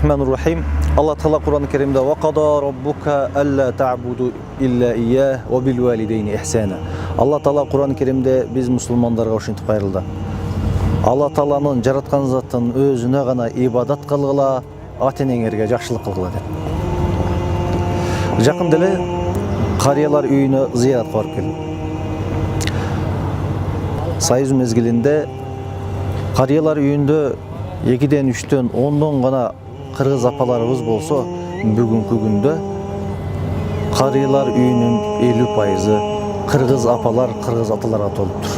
Bismillahirrahmanirrahim. Allah Teala Kur'an-ı Kerim'de ve qada rabbuka alla ta'budu illa iyyah ve bil valideyni ihsana. Allah Teala Kur'an-ı Kerim'de biz Müslümanlarga uşintip ayrıldı. Allah Teala'nın jaratkan zatın özüne gana ibadat kılgıla, ata-enеңерге жақшылық кылгыла деп. Жақын деле карыялар үйүнө зыяратка барып келдим. Сайыз мезгилинде карыялар үйүндө 2-ден 3-төн 10-дон гана кыргыз апаларыбыз болсо, бүгүнкү күндө карыялар үйүнүн 50% кыргыз апалар, кыргыз аталарга толуптур.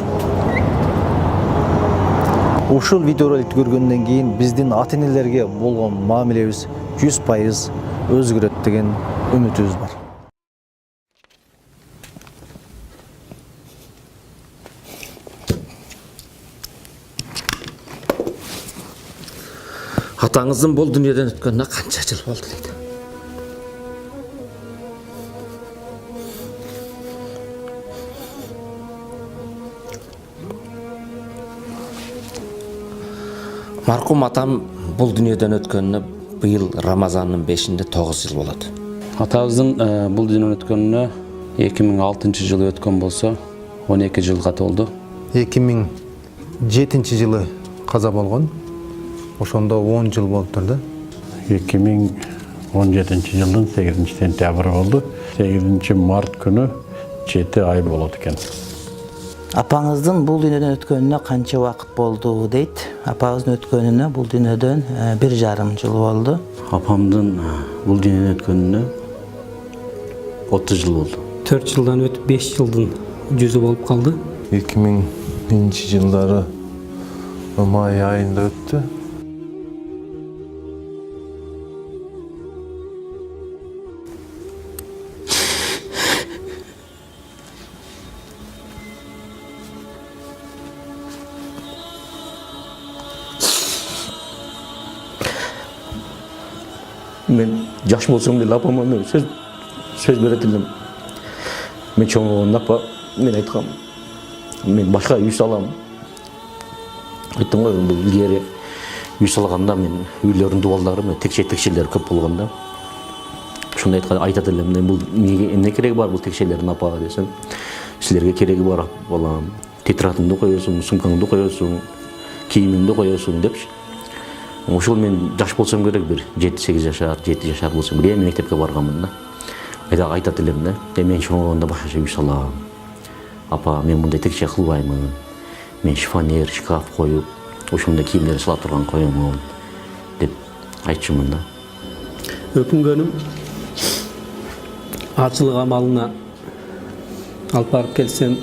Ушул видеороликти көргөндөн кийин биздин ата-энелерге болгон мамилебиз 100% өзгөрөт деген үмүтүбүз бар. Атаңыздын бул дүниеден өткөнүнө канча жыл болду дейт. Марқұм атам бұл дүниеден өткөнүнө быйыл Рамазандын 5-inde 9 жыл болот. Атабыздын бұл дүниеден өткөнүнө 2006 жылы өткөн болсо, 12 жылга толду. 2007 жылы каза болгон. Ошондо 10 жыл болуп турду. 2017 жылдын 8 сентябры болду. 8 март күнү 7 ай болот экен. Апаңыздын бул дүйнөдөн өткөнүнө канча убакыт болду дейт. Апаңыздын өткөнүнө бул дүйнөдөн 1,5 жыл болду. Апамдын бул дүйнөдөн өткөнүнө 30 жыл болду. 4 жылдан өтүп 5 жылдын жүзү болуп калды. 2000 жылдары май айында өттү. Мен жаш болсом деле апама мен сөз берет элем. Мен чоң апа мен айткам. Мен башка үй салам. Айттым го бул илгери үй салганда мен үйлөрдүн дубалдары мен текчелер көп болгондо. Ошондо айтат элем, бул эмне кереги бар бул текчелердин апа десем. Силерге кереги бар балам. Тетрадыңды коесуң, сумкаңды коесуң, кийимиңди коесуң депчи. Ошол мен жаш болсом керек бир 7-8 жашар, 7 жашар болсом эле мектепке барганмын да. Айтат элем да, мен чоңойгондо башкача үй салам. Апа, мен мындай текче кылбаймын. Мен шифонер, шкаф коюп, ошондо кийимдер сала турган коёмун деп айтчумун да. Өкүнгөнүм ачылык амалына алып барып келсем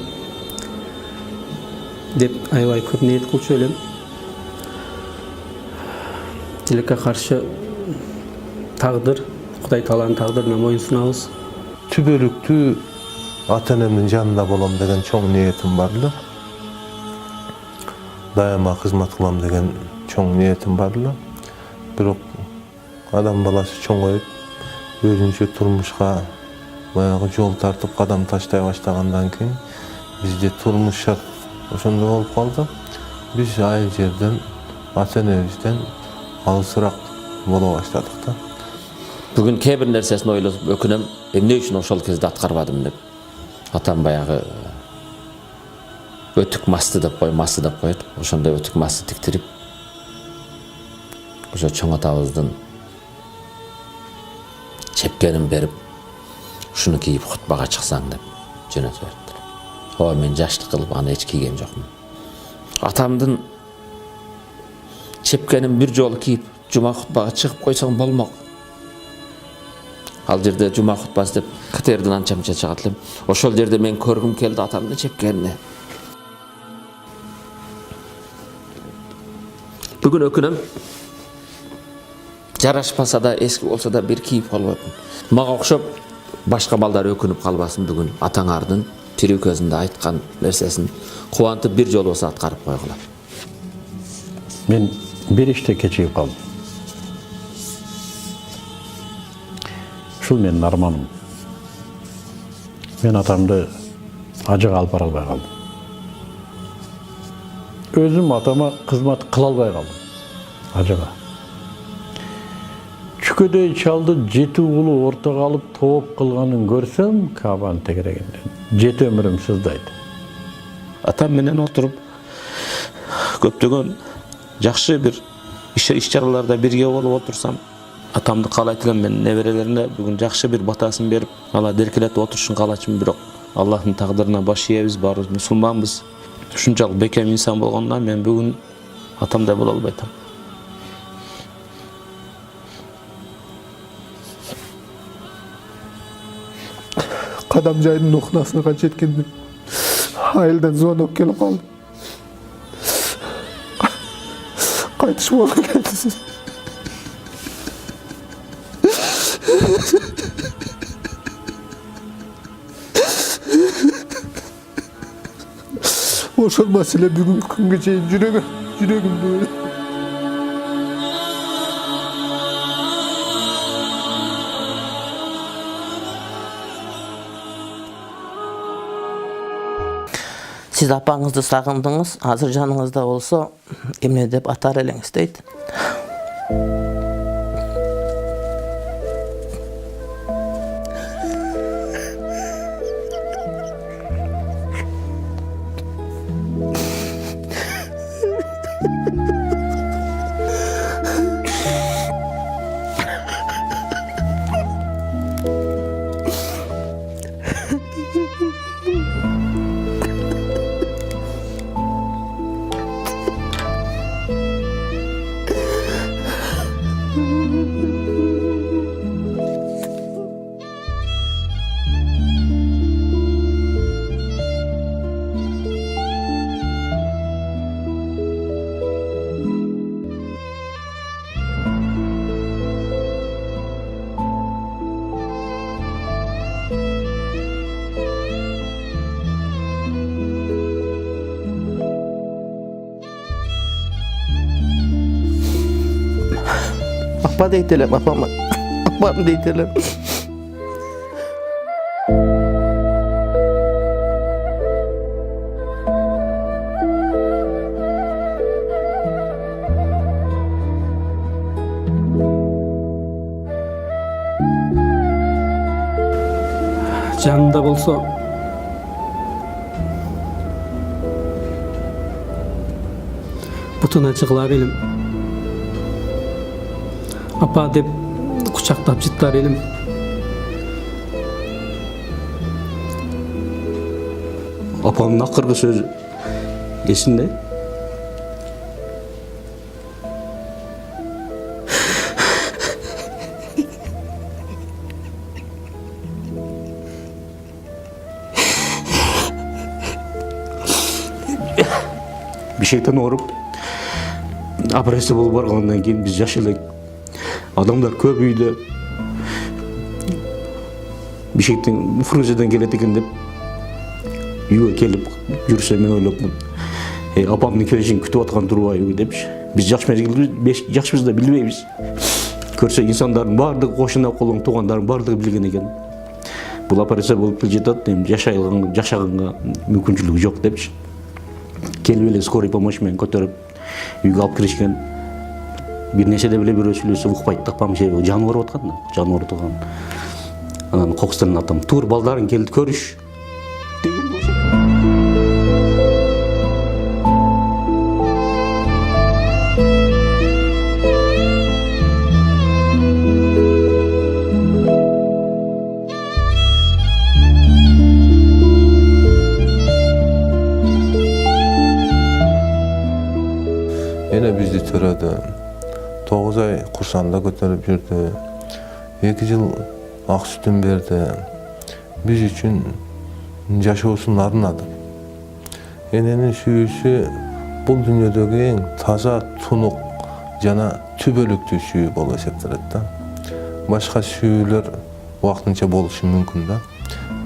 деп аябай көп ниет кылчу элем. Тилекке каршы тагдыр, Кудай Тааланын тагдырына моюн сунабыз. Түбөлүктүү ата-энемдин жанында болом деген чоң ниетим бар эле. Дайыма кызмат кылам деген чоң ниетим бар эле. Бирок адам баласы чоңоюп, өзүнчө турмушка баягы жол тартып кадам таштай баштагандан кийин бизде турмуш шарт ошондой болуп калды. Биз айыл жерден, ата-энебизден алысыраак боло баштадык да. Бүгүн кээ бир нерсесин ойлосуп өкүнөм, эмне үчүн ошол кезде аткарбадым деп. Атам баягы өтүк масты деп коет. Ошондой өтүк масты тиктирип, ошо чоң атабыздын чепкенин берип, ушуну кийип хутбага чыксаң деп жөнөтүп бериптир. Ооба мен жаштык кылып аны эч кийген жокмун. Атамдын чепкенин бир жолу кийип, жума хутбага чыгып койсоң болмок. Ал жерде жума хутбасы деп катердин анча-мынча чыгат элем. Ошол жерде мен көргүм келди атамдын чепкенине. Бүгүн өкүнөм. Жарашпаса да, эски болсо да бир кийип албапмын. Мага окшоп башка балдар өкүнүп калбасын бүгүн атаңардын тирүү көзүндө айткан нерсесин кубантып бир жолу болсо аткарып койгула. Мен bir işte кечигип калдым. Ушул менин арманым. Мен атамды ажыга алып бара албай калдым. Өзүм атама кызмат кыла албай калдым. Ажыга. 3-көдөй чалды 7 улу ортого алып тооп кылганын көрсөм, Кабанын тегерегинден 7 өмүрүм сыздайт. Атам менен отуруп көптөгөн жакшы бир иш-чараларда бирге болуп отурсам, атамды каалайт элем мен неберелерине бүгүн жакшы бир батасын берип, ала деркелетип отурушун каалачумун, бирок Аллахтын тагдырына баш ийебиз, баарыбыз мусулманбыз. Ушунчалык бекем инсан болгондон мен бүгүн атамдай боло албай атам. Кадамжайдын окунасына канча жеткенде айылдан звонок келип калды. Кайтыш болду экен. Ошол маселе бүгүнкү күнгө чейин жүрөгүмдө. Siz apаңызды сагындыңыз, азыр жаныңызда болсо, эмне деп атар элеңиз дейт. Apa deyt elem, apam deyt elem. Жанында болсо бутуна жыгылар элем. Апа деп кучактап жыттар элем. Апамдын акыркы сөзү эсимде. Бишектен ооруп, операция болуп баргандан кийин биз жаш элек. Адамдар көп үйдө бишектен Фрунзеден келет экен деп үйгө келип жүрсө мен ойлопмун. Апамдын келишин күтүп аткан турбайбы депчи. Биз жаш мезгилде жакшыбыз да билбейбиз. Көрсө инсандардын баардыгы кошуна колуң туугандардын баардыгы билген экен. Бул операция болуп келе жатат, эми жашаганга мүмкүнчүлүгү жок депчи. Келип эле скорый помощь менен көтөрүп үйгө алып киришкен. Bir нерседе биле бирөө сүйлөсө укпайт такпам себеби жаны ооруп аткан да, жаны ооруп турган. Анан кокустан атам тур балдарын келди көрүш деген болчу. Ene bizdi törödü. 9 ay kursanda götürüp жүрдü. 2 yıl ak sütün berdi. Biz üçün жашоосун арнады. Эненин сүйүүсү бул дүйнөдөгү эң таза, тунук жана түбөлүктүү сүйүү болуп эсептелет да. Башка сүйүүлөр убактынча болушу мүмкүн да.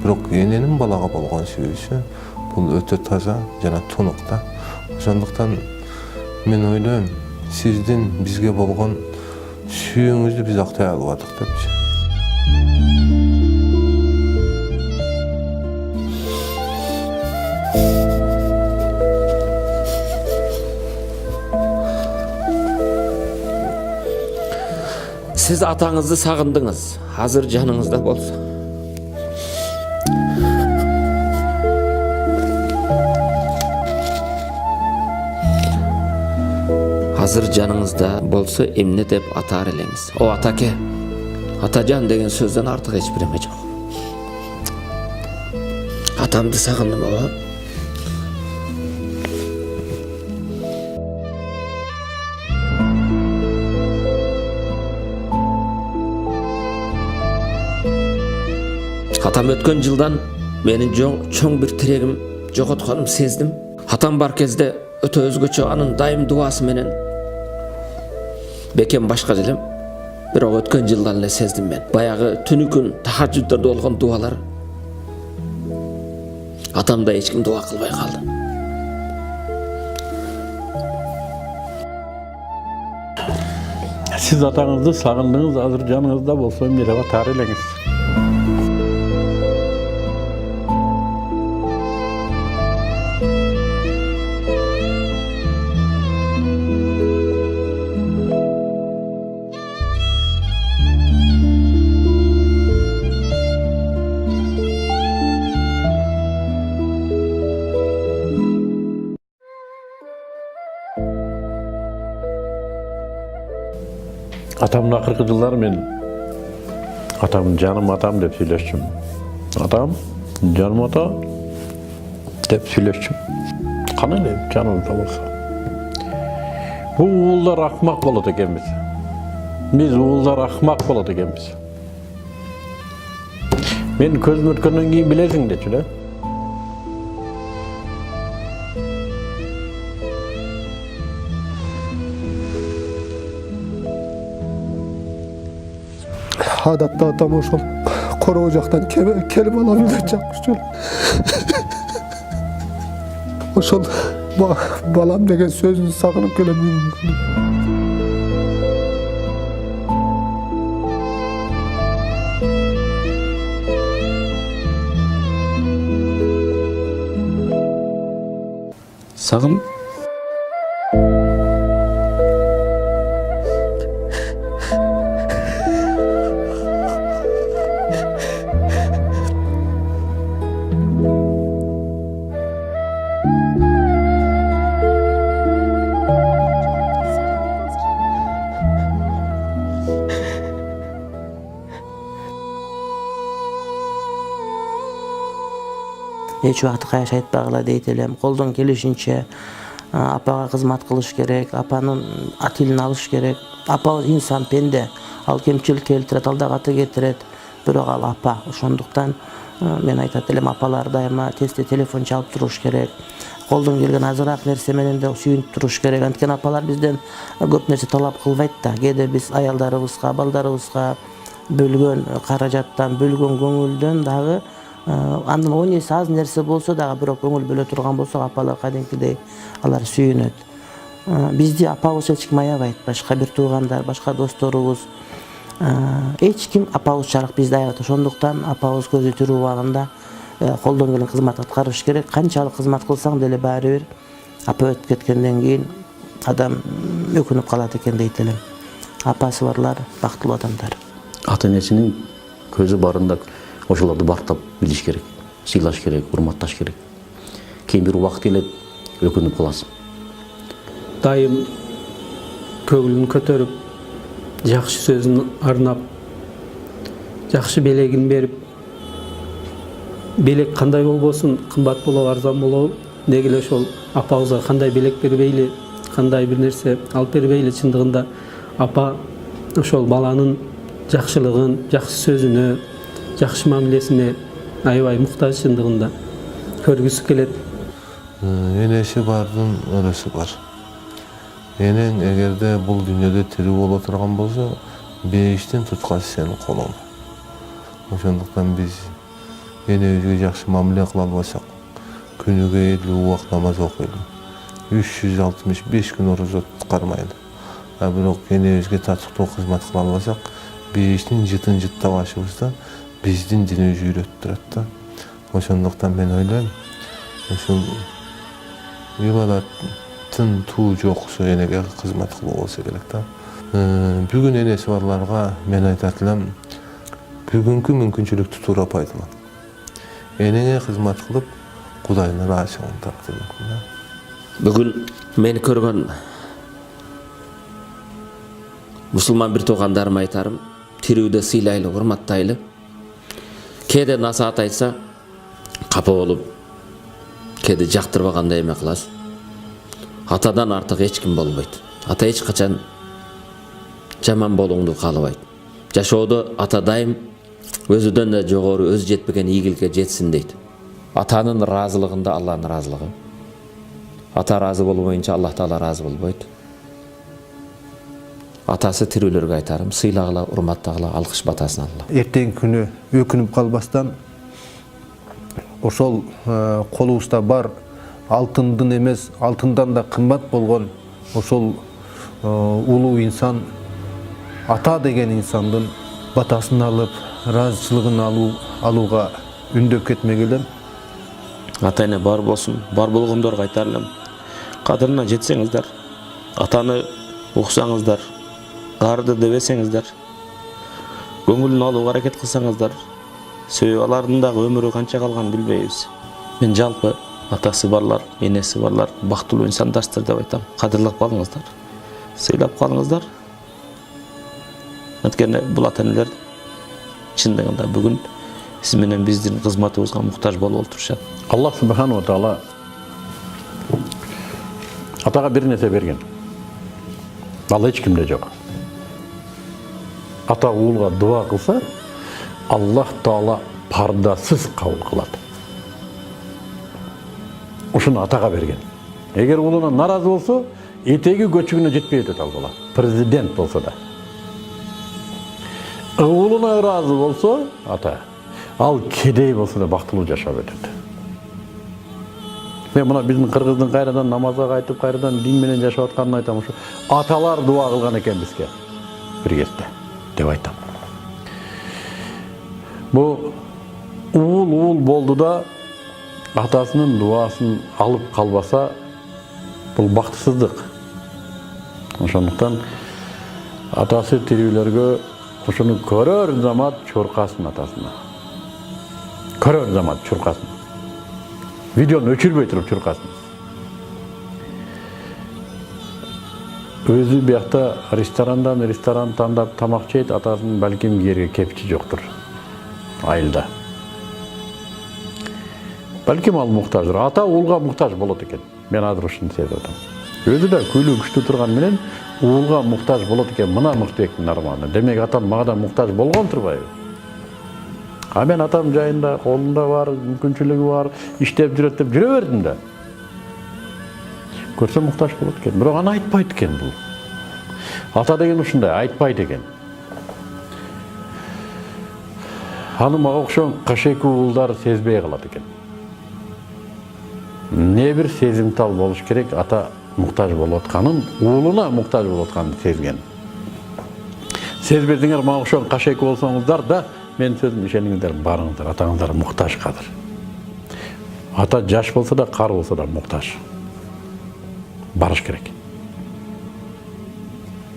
Бирок эненин балага болгон сүйүүсү бул өтө таза жана тунук да. Ошондуктан мен ойлойм, сиздин бизге болгон сүйүүңүздү биз актай албадык депчи. Siz atаңızды сағындыңыз, hazır canınızda bolsa. Hazır canınızda bolsa emne dep atar elеңiz. O atake, atacan деген сөзден артык эч биреме жок. Atamды сагындым aba. Atam ötken жылдан менин чоң bir тирегим жоготконум сездим. Atam бар кезде өтө өзгөчө анын дайым дуасы менен бекем башка элем. Бирок өткөн жылдан эле сездим мен. Баягы түнү күн тахажжуддарда болгон дуалар атамда эч ким дуа кылбай калды. Siz atаңızды сағындыңыз, азыр жаныңызда болса мереге тар элеңиз. Atamın akırkı жылдары мен атам жаным атам деп сүйлөшчүм. Атам жаным ата деп сүйлөшчүм. Кандай деп жаныбызда болса. Бул уулдар акмак болот экенбиз. Биз уулдар акмак болот экенбиз. Мен көзүм өткөндөн кийин билесиң дечү да. Адатта атам ошол короо жактан келип алам деп чакырчу. Ошол балам деген сөзүн сагынып келем. Сагын эч убакыт кайшы айтпагыла дейт элем. Колдон келишинче апага кызмат кылыш керек, апанын атилин алыш керек. Апа инсан пенде, ал кемчилик келтирет, ал дагы кетирет. Бирок ал апа, ошондуктан мен айтат элем, апалар дайыма тезде телефон чалып туруш керек. Колдон келген азыраак нерсе менен да сүйүнүп туруш керек. Анткени апалар бизден көп нерсе талап кылбайт да. Кээде биз аялдарыбызга, балдарыбызга бөлгөн каражаттан, бөлгөн көңүлдөн дагы андан 10 эсе аз нерсе болсо дагы бирок көңүл бөлө турган болсо апалар кадимкидей алар сүйүнөт. Бизди апабыз эч ким аябайт, башка бир туугандар, башка досторубуз. Эч ким апабыз чарык бизди аябайт. Ошондуктан апабыз көзү тирүү убагында колдон келген кызмат аткарыш керек. Канчалык кызмат кылсаң деле баары бир апа өтүп кеткенден кийин адам өкүнүп калат экен дейт элем. Апасы барлар бактылуу адамдар. Ата энесинин көзү барында ошолорду бактап билиш керек, сыйлаш керек, урматташ керек. Кийин бир убакыт келет, өкүнүп каласың. Дайым көңүлүн көтөрүп, жакшы сөзүн арнап, жакшы белегин берип, белек кандай болбосун, кымбат болобу, арзан болобу, деги эле ошол апабызга кандай белек бербейли, кандай бир нерсе алып бербейли, чындыгында апа ошол баланын жакшылыгын, жакшы сөзүнө, жакшы мамилесине аябай муктаж, чындыгында көргүсү келет. Энеси бардын өрөсү бар. Энең эгерде бул дүйнөдө тирүү боло турган болсо, бейиштин туткасы сенин колуңда. Ошондуктан биз энебизге жакшы мамиле кыла албасак, күнүгө 50 убак намаз окуйлу, 365 күн орозо туткармайлы. Бирок энебизге татыктуу кызмат кыла албасак, бейиштин жытын жыттабашыбызда биздин динибиз үйрөтүп турат да. Ошондуктан мен ойлойм, ушул ибадаттын туу жоксу энеге кызмат кылуу болсо керек да. Бүгүн энеси барларга мен айтат элем, бүгүнкү мүмкүнчүлүктү туура пайдалан. Энеңе кызмат кылып, Кудайдын ыраазычылыгын тап деген. Бүгүн мени көргөн мусулман бир туугандарыма айтарым, тирүүдө сыйлайлы, урматтайлы. Кээде насаат айтса, капа болуп, кээде жактырбагандай эме кыласыз. Атадан артык эч ким болбойт. Ата эч качан жаман болуңду каалабайт. Жашоодо ата дайым өзүдөн да жогору, өзү жетпеген ийгиликке жетсин дейт. Атанын ыраазылыгында Алланын ыраазылыгы. Ата ыраазы болбоюнча Аллах Таала ыраазы болбойт. Атасы тирүүлөргө айтарым, сыйлагыла, урматтагыла, алкыш батасын алла. Эртең күнү өкүнүп калбастан ошол колубузда бар алтындын эмес, алтындан да кымбат болгон ошол улуу инсан, ата деген инсандын батасын алып, ыраазычылыгын алууга үндөп кетмек элем. Ата эне бар болсун, бар болгондорго айтар элем. Кадырына жетсеңиздер, атаны уксаңыздар, арды дебесеңиздер, көңүлүн алууга аракет кылсаңыздар, себеби алардын дагы өмүрү канча калганын билбейбиз. Мен жалпы атасы барлар, энеси барлар бактылуу инсандарсыздар деп айтам. Кадырлап калыңыздар, сыйлап калыңыздар. Анткени бул ата энелер чындыгында бүгүн сиз менен биздин кызматыбызга муктаж болуп отурушат. Аллах Субхану ва Таала атага бир нерсе берген. Ал эч кимде жок. Ата уулга дуа кылса, Аллах Таала пардасыз кабыл кылат. Ушуну атага берген. Эгер уулунан наразы болсо, этеги көчүгүнө жетпей өтөт ал бала. Президент болсо да. Уулуна ыраазы болсо, ата, ал кедей болсо да бактылуу жашап өтөт. Мен мына биздин кыргыздын кайрадан намазга кайтып, кайрадан дин менен жашап атканын айтам. Ушу аталар дуа кылган экен бизге бир кезде деп айтам. Бу уул болду да атасынын дуасын алып калбаса, бул бактысыздык. Ошондуктан атасы тирүүлөргө ошону көрөр замат чуркасын атасына. Көрөр замат чуркасын. Видеону өчүрбөй туруп чуркасын. Өзү биякта ресторан тандап тамак жейт, атасынын балким жерге кепчи жоктур. Айылда. Балким ал муктаждыр. Ата уулга муктаж болот экен. Мен азыр ушуну сезип атам. Өзү да күйлүү күчтүү турган менен уулга муктаж болот экен. Мына Мыктыбектин арманы. Демек атам мага да муктаж болгон турбайбы? А мен атам жайында колунда бар, мүмкүнчүлүгү бар, иштеп жүрөт деп жүрө бердим да. Көрсө муктаж болот экен. Бирок аны айтпайт экен бул. Ата деген ушундай, айтпайт экен. Аны мага окшогон кашеки уулдар сезбей калат экен. Не бир сезимтал болуш керек, ата муктаж болуп атканын, уулуна муктаж болуп атканын сезген. Сезбесеңер мага окшогон кашеки болсоңуздар да, мен сөзүм ишениңиздер, барыңыздар, атаңыздар муктаж кадыр. Ата жаш болсо да, кар болсо да муктаж. Барыш керек.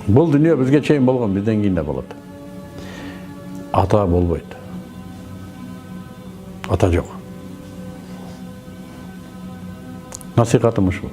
Бул дүйнө бизге чейин болгон, бизден кийин да болот. Ата болбойт. Ата жок. Насихатым ушул.